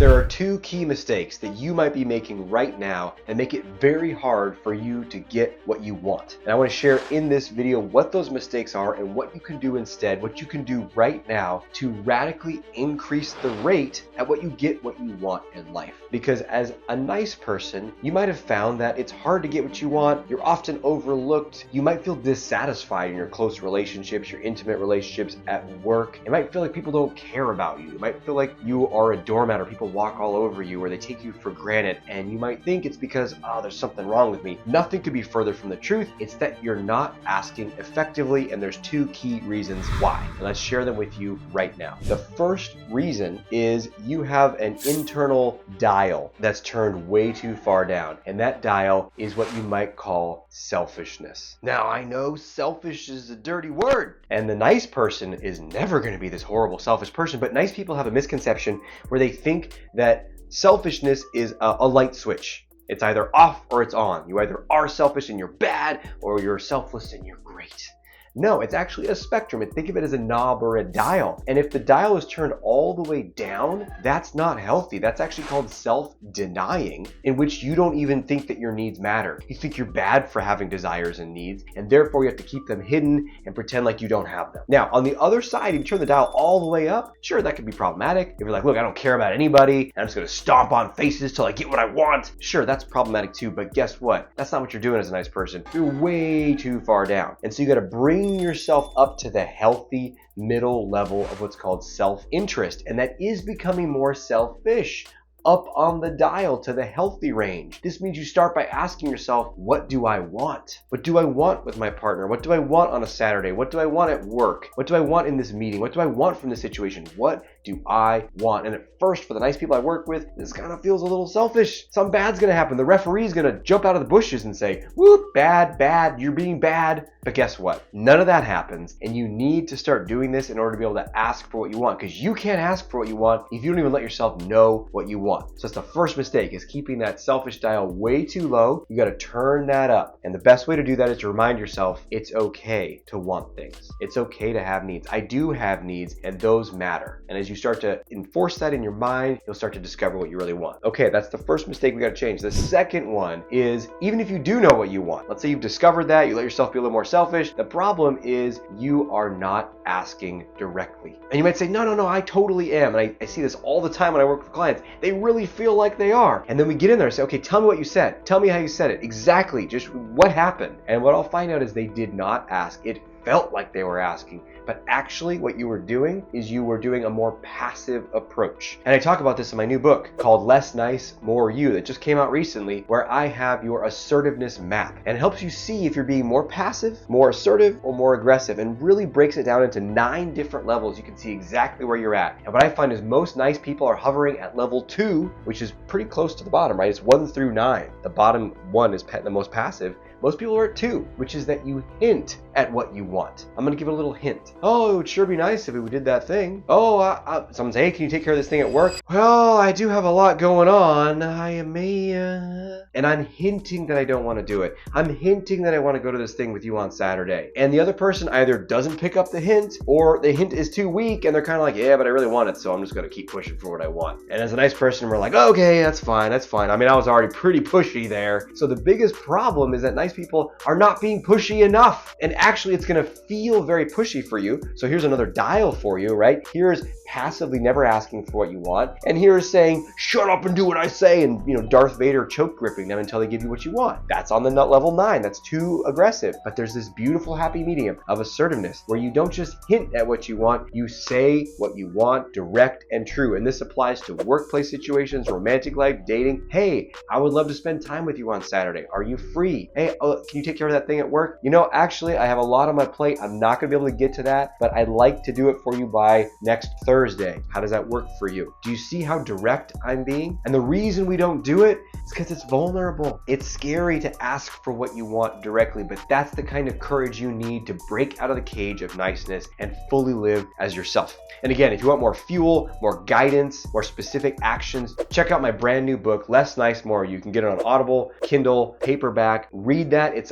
There are two key mistakes that you might be making right now that make it very hard for you to get what you want. And I want to share in this video what those mistakes are and what you can do instead, what you can do right now to radically increase the rate at what you get what you want in life. Because as a nice person, you might have found that it's hard to get what you want. You're often overlooked. You might feel dissatisfied in your close relationships, your intimate relationships at work. It might feel like people don't care about you. It might feel like you are a doormat or people walk all over you or they take you for granted, and you might think it's because, oh, there's something wrong with me. Nothing could be further from the truth. It's that you're not asking effectively, and there's two key reasons why. And let's share them with you right now. The first reason is you have an internal dial that's turned way too far down, and that dial is what you might call selfishness. Now, I know selfish is a dirty word, and the nice person is never going to be this horrible selfish person, but nice people have a misconception where they think that selfishness is a light switch. It's either off or it's on. You either are selfish and you're bad, or you're selfless and you're great. No, it's actually a spectrum. And think of it as a knob or a dial. And if the dial is turned all the way down, that's not healthy. That's actually called self-denying, in which you don't even think that your needs matter. You think you're bad for having desires and needs, and therefore you have to keep them hidden and pretend like you don't have them. Now, on the other side, if you turn the dial all the way up, sure, that could be problematic. If you're like, look, I don't care about anybody, and I'm just gonna stomp on faces till I get what I want. Sure, that's problematic too, but guess what? That's not what you're doing as a nice person. You're way too far down. And so you gotta bring yourself up to the healthy middle level of what's called self-interest, and that is becoming more selfish, up on the dial to the healthy range. This means you start by asking yourself, what do I want? What do I want with my partner? What do I want on a Saturday? What do I want at work? What do I want in this meeting? What do I want from this situation? What do I want? And at first, for the nice people I work with, this kind of feels a little selfish. Something bad's gonna happen. The referee's gonna jump out of the bushes and say, whoop, bad, you're being bad. But guess what? None of that happens, and you need to start doing this in order to be able to ask for what you want, because you can't ask for what you want if you don't even let yourself know what you want. So that's the first mistake, is keeping that selfish dial way too low. You got to turn that up. And the best way to do that is to remind yourself it's okay to want things. It's okay to have needs. I do have needs, and those matter. And as you start to enforce that in your mind, you'll start to discover what you really want. Okay, that's the first mistake we got to change. The second one is, even if you do know what you want, let's say you've discovered that, you let yourself be a little more selfish, the problem is you are not asking directly. And you might say, no, I totally am. And I see this all the time when I work with clients. They really feel like they are. And then we get in there and say, okay, tell me what you said. Tell me how you said it. Exactly. Just what happened. And what I'll find out is they did not ask. It felt like they were asking, but actually what you were doing is you were doing a more passive approach. And I talk about this in my new book called Less Nice, More You, that just came out recently, where I have your assertiveness map, and it helps you see if you're being more passive, more assertive, or more aggressive, and really breaks it down into 9 different levels. You can see exactly where you're at. And what I find is most nice people are hovering at level 2, which is pretty close to the bottom, right? It's 1 through 9. The bottom 1 is the most passive. Most people are at 2, which is that you hint at what you want. I'm gonna give it a little hint. Oh, it would sure be nice if we did that thing. Oh, someone say, hey, can you take care of this thing at work? Well, I do have a lot going on. And I'm hinting that I don't want to do it. I'm hinting that I want to go to this thing with you on Saturday. And the other person either doesn't pick up the hint, or the hint is too weak, and they're kind of like, yeah, but I really want it, so I'm just gonna keep pushing for what I want. And as a nice person, we're like, okay, that's fine. I mean, I was already pretty pushy there. So the biggest problem is that nice people are not being pushy enough. And actually, it's going to feel very pushy for you. So here's another dial for you, right? Here's passively never asking for what you want. And here's saying, shut up and do what I say. And, Darth Vader choke gripping them until they give you what you want. That's on the level 9. That's too aggressive. But there's this beautiful happy medium of assertiveness where you don't just hint at what you want. You say what you want, direct and true. And this applies to workplace situations, romantic life, dating. Hey, I would love to spend time with you on Saturday. Are you free? Hey, can you take care of that thing at work? Actually, I have a lot on my plate. I'm not going to be able to get to that, but I'd like to do it for you by next Thursday. How does that work for you? Do you see how direct I'm being? And the reason we don't do it is because it's vulnerable. It's scary to ask for what you want directly, but that's the kind of courage you need to break out of the cage of niceness and fully live as yourself. And again, if you want more fuel, more guidance, more specific actions, check out my brand new book, Less Nice, More You. You can get it on Audible, Kindle, paperback. Read that. It's a